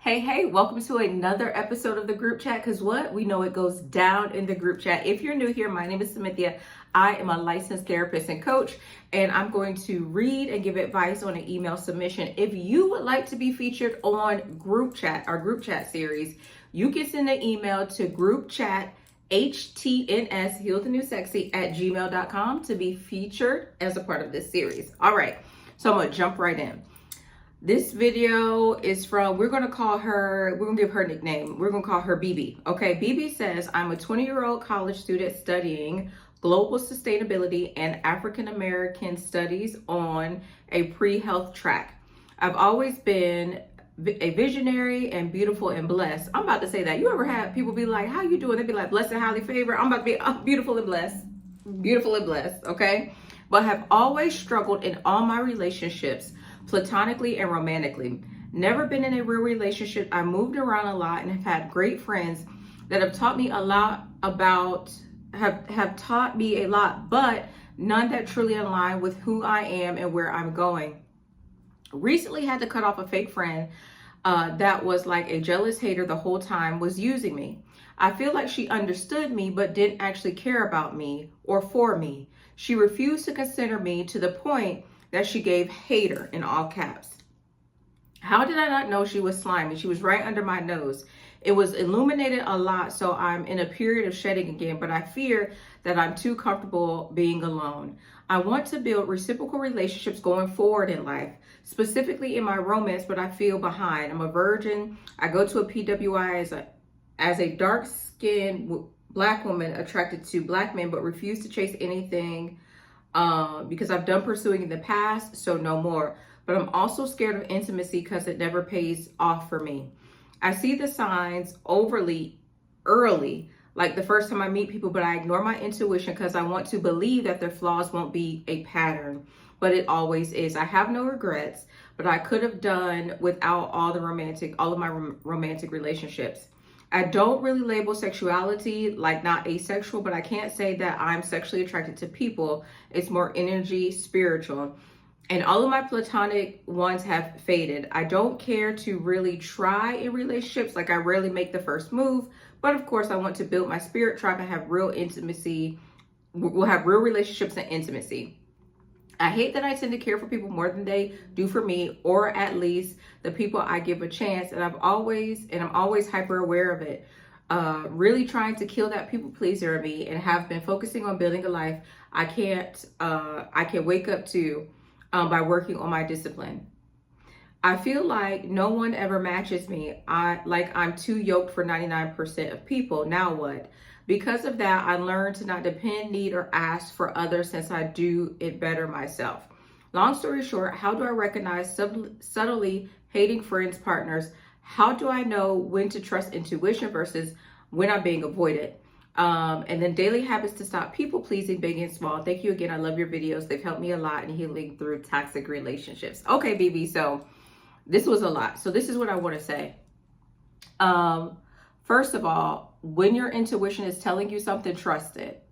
Hey, welcome to another episode of the group chat, because what? We know it goes down in the group chat. If you're new here, my name is Cynthia. I am a licensed therapist and coach, and I'm going to read and give advice on an email submission. If you would like to be featured on group chat, our group chat series, you can send an email to groupchat@htns, heal the new sexy, @gmail.com to be featured as a part of this series. All right, so I'm going to jump right in. This video is from, we're going to give her a nickname. We're going to call her BB. Okay, BB says, I'm a 20-year-old college student studying global sustainability and African American studies on a pre-health track. I've always been a visionary and beautiful and blessed. I'm about to say that. You ever have people be like, how you doing? They be like, blessed and highly favored. I'm about to be beautiful and blessed. Beautiful and blessed, okay? But have always struggled in all my relationships, platonically and romantically. Never been in a real relationship. I moved around a lot and have had great friends that have taught me a lot have taught me a lot, but none that truly align with who I am and where I'm going. Recently had to cut off a fake friend that was like a jealous hater the whole time, was using me. I feel like she understood me but didn't actually care about me or for me. She refused to consider me to the point that she gave hater in all caps. How did I not know she was slimy? She was right under my nose. It was illuminated a lot, so I'm in a period of shedding again, but I fear that I'm too comfortable being alone. I want to build reciprocal relationships going forward in life, specifically in my romance, but I feel behind. I'm a virgin. I go to a PWI as a dark-skinned Black woman attracted to Black men, but refuse to chase anything because I've done pursuing in the past, so no more. But I'm also scared of intimacy because it never pays off for me. I see the signs overly early, like the first time I meet people, but I ignore my intuition because I want to believe that their flaws won't be a pattern, but it always is. I have no regrets, but I could have done without all of my romantic relationships. I don't really label sexuality like not asexual, but I can't say that I'm sexually attracted to people. It's more energy, spiritual. And all of my platonic ones have faded. I don't care to really try in relationships. Like I rarely make the first move, but of course I want to build my spirit tribe and have real intimacy. We'll have real relationships and intimacy. I hate that I tend to care for people more than they do for me, or at least the people I give a chance. And I'm always hyper aware of it. Really trying to kill that people pleaser in me, and have been focusing on building a life I can wake up to by working on my discipline. I feel like no one ever matches me. I'm too yoked for 99% of people. Now what? Because of that, I learned to not depend, need, or ask for others since I do it better myself. Long story short, how do I recognize subtly hating friends, partners? How do I know when to trust intuition versus when I'm being avoided? And then daily habits to stop people pleasing, big and small. Thank you again. I love your videos. They've helped me a lot in healing through toxic relationships. Okay, BB. So this was a lot. So this is what I want to say. First of all, when your intuition is telling you something, trust it.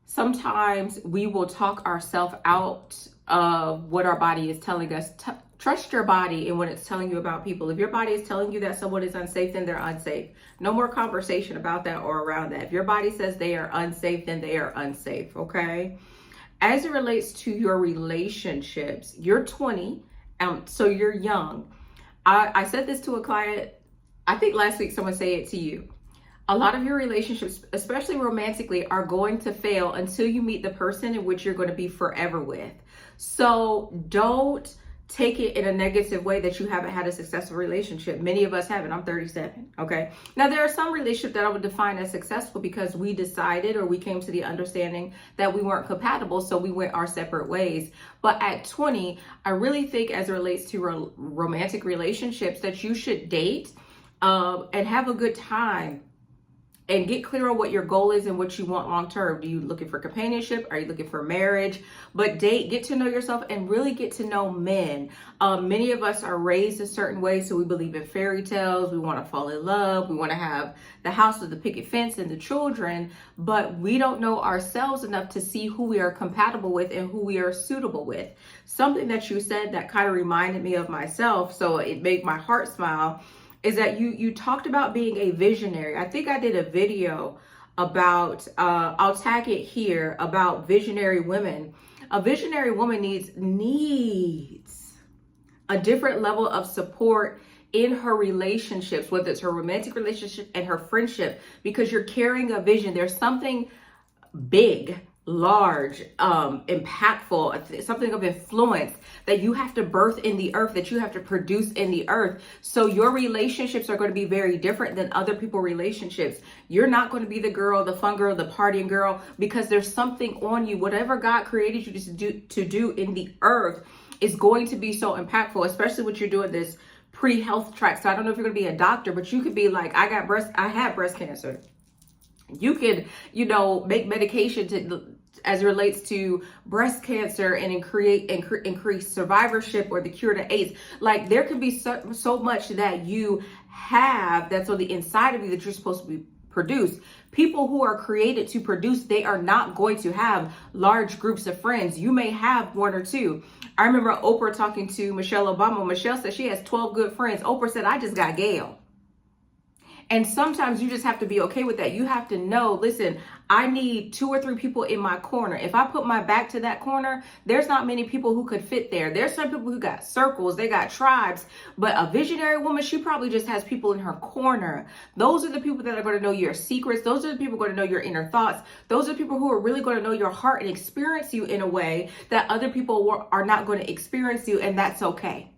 Sometimes we will talk ourselves out of what our body is telling us. Trust your body and when it's telling you about people. If your body is telling you that someone is unsafe, then they're unsafe. No more conversation about that or around that. If your body says they are unsafe, then they are unsafe, okay? As it relates to your relationships, you're 20, so you're young. I said this to a client, I think last week someone said it to you. A lot of your relationships, especially romantically, are going to fail until you meet the person in which you're going to be forever with. So don't take it in a negative way that you haven't had a successful relationship. Many of us haven't. I'm 37. Okay. Now there are some relationships that I would define as successful because we decided, or we came to the understanding that we weren't compatible. So we went our separate ways. But at 20, I really think as it relates to romantic relationships that you should date and have a good time. and get clear on what your goal is and what you want long term. Do you looking for companionship? Are you looking for marriage? But get to know yourself and really get to know men. Many of us are raised a certain way, so we believe in fairy tales. We want to fall in love. We want to have the house with the picket fence and the children, but we don't know ourselves enough to see who we are compatible with and who we are suitable with. Something that you said that kind of reminded me of myself, so it made my heart smile, is that you talked about being a visionary. I think I did a video about, I'll tag it here, about visionary women. A visionary woman needs a different level of support in her relationships, whether it's her romantic relationship and her friendship, because you're carrying a vision. There's something big, large, impactful, something of influence that you have to birth in the earth, that you have to produce in the earth. So your relationships are going to be very different than other people's relationships. You're not going to be the girl, the fun girl, the partying girl, because there's something on you. Whatever God created you to do in the earth is going to be so impactful, especially what you're doing this pre-health track. So I don't know if you're going to be a doctor, but you could be like, I had breast cancer. You could, make medication as it relates to breast cancer and increase survivorship or the cure to AIDS. Like, there could be so much that you have that's on the inside of you that you're supposed to be produce. People who are created to produce, they are not going to have large groups of friends. You may have one or two. I remember Oprah talking to Michelle Obama. Michelle said she has 12 good friends. Oprah said, I just got Gail. And sometimes you just have to be okay with that. You have to know, listen, I need 2 or 3 people in my corner. If I put my back to that corner, there's not many people who could fit there. There's some people who got circles, they got tribes, but a visionary woman, she probably just has people in her corner. Those are the people that are going to know your secrets. Those are the people going to know your inner thoughts. Those are the people who are really going to know your heart and experience you in a way that other people are not going to experience you, and that's okay.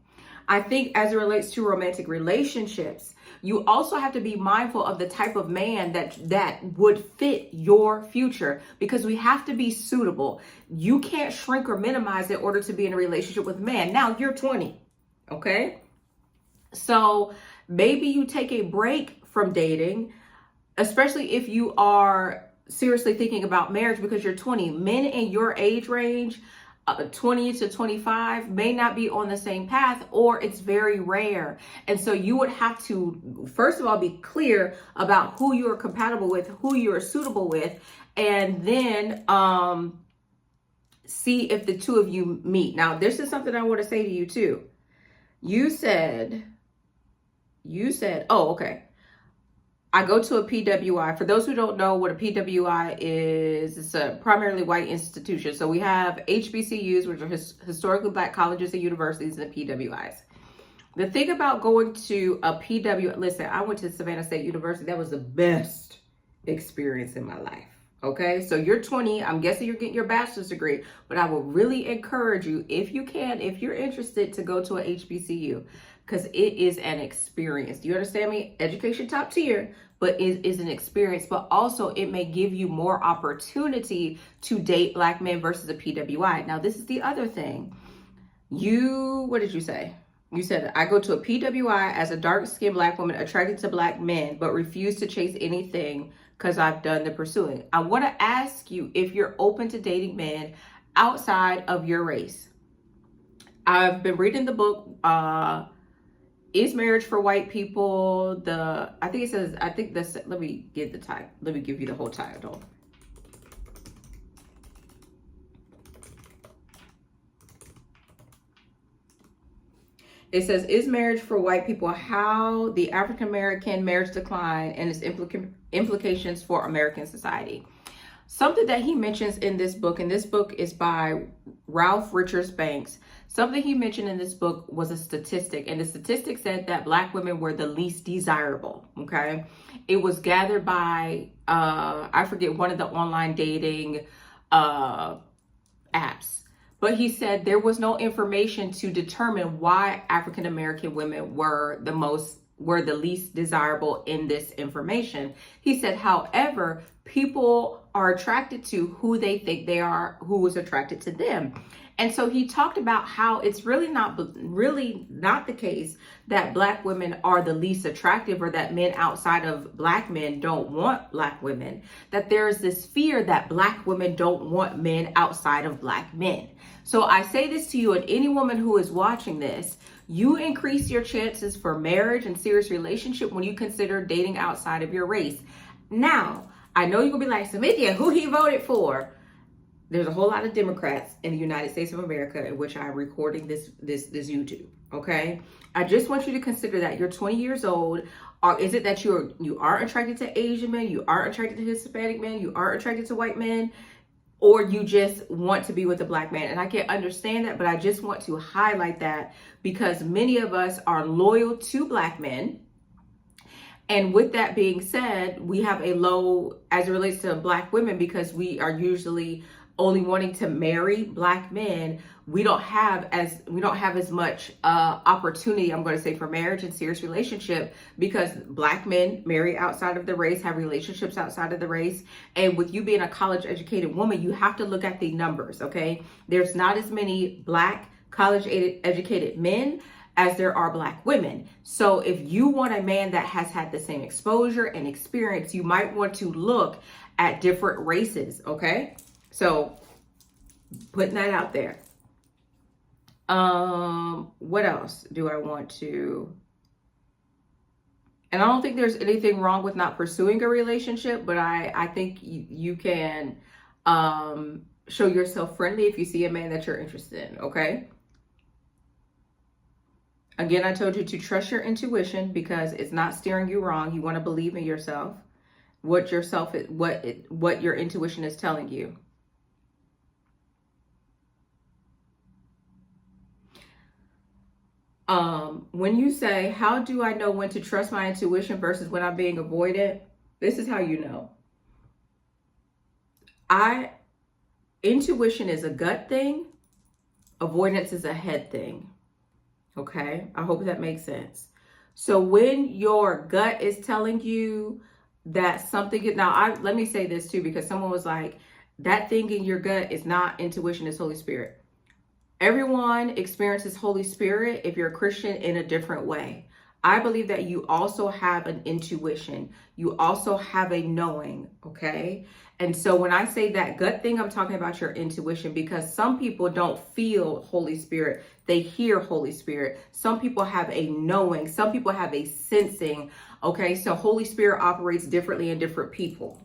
I think as it relates to romantic relationships, you also have to be mindful of the type of man that would fit your future, because we have to be suitable. You can't shrink or minimize in order to be in a relationship with a man. Now, you're 20, okay? So maybe you take a break from dating, especially if you are seriously thinking about marriage, because you're 20. Men in your age range, 20 to 25, may not be on the same path, or it's very rare. And so you would have to, first of all, be clear about who you are compatible with, who you are suitable with, and then see if the two of you meet. Now, this is something I want to say to you too. You said, oh, okay. I go to a PWI. For those who don't know what a PWI is, it's a primarily white institution. So we have HBCUs, which are historically black colleges and universities, and the PWIs. The thing about going to a PWI, listen, I went to Savannah State University. That was the best experience in my life. Okay, so you're 20. I'm guessing you're getting your bachelor's degree, but I will really encourage you, if you can, if you're interested, to go to a HBCU, because it is an experience. Do you understand me? Education top tier, but it is an experience. But also, it may give you more opportunity to date black men versus a PWI. Now, this is the other thing. What did you say? You said, I go to a PWI as a dark-skinned black woman attracted to black men, but refuse to chase anything because I've done the pursuing. I want to ask you if you're open to dating men outside of your race. I've been reading the book, Is Marriage for White People? Let me give the title. Let me give you the whole title. It says, Is Marriage for White People? How the African American Marriage Decline and its Implications for American Society. Something that he mentions in this book, and this book is by Ralph Richards Banks. Something he mentioned in this book was a statistic, and the statistic said that black women were the least desirable, okay? It was gathered by, I forget, one of the online dating apps. But he said there was no information to determine why African American women were the least desirable in this information. He said, however, people are attracted to who they think they are, who is attracted to them. And so he talked about how it's really not the case that Black women are the least attractive, or that men outside of Black men don't want Black women. That there is this fear that Black women don't want men outside of Black men. So I say this to you, and any woman who is watching this, you increase your chances for marriage and serious relationship when you consider dating outside of your race. Now, I know you're gonna be like, Samithia, who he voted for? There's a whole lot of Democrats in the United States of America in which I'm recording this YouTube, okay? I just want you to consider that you're 20 years old. Or is it that you are attracted to Asian men, you are attracted to Hispanic men, you are attracted to white men, or you just want to be with a Black man? And I can understand that, but I just want to highlight that because many of us are loyal to Black men. And with that being said, we have a low as it relates to Black women because we are usually only wanting to marry Black men. We don't have as much opportunity, I'm going to say, for marriage and serious relationship because Black men marry outside of the race, have relationships outside of the race. And with you being a college educated woman, you have to look at the numbers, okay? There's not as many Black college educated men as there are Black women. So if you want a man that has had the same exposure and experience, you might want to look at different races, okay? So putting that out there. What else do I want to? And I don't think there's anything wrong with not pursuing a relationship, but I think you can show yourself friendly if you see a man that you're interested in, okay? Again, I told you to trust your intuition because it's not steering you wrong. You want to believe in yourself, what your intuition is telling you. When you say, how do I know when to trust my intuition versus when I'm being avoided? This is how you know. Intuition is a gut thing. Avoidance is a head thing. Okay, I hope that makes sense. So when your gut is telling you that something, let me say this too, because someone was like, that thing in your gut is not intuition, it's Holy Spirit. Everyone experiences Holy Spirit, if you're a Christian, in a different way. I believe that you also have an intuition. You also have a knowing, okay? And so when I say that gut thing, I'm talking about your intuition because some people don't feel Holy Spirit. They hear Holy Spirit. Some people have a knowing. Some people have a sensing, okay? So Holy Spirit operates differently in different people,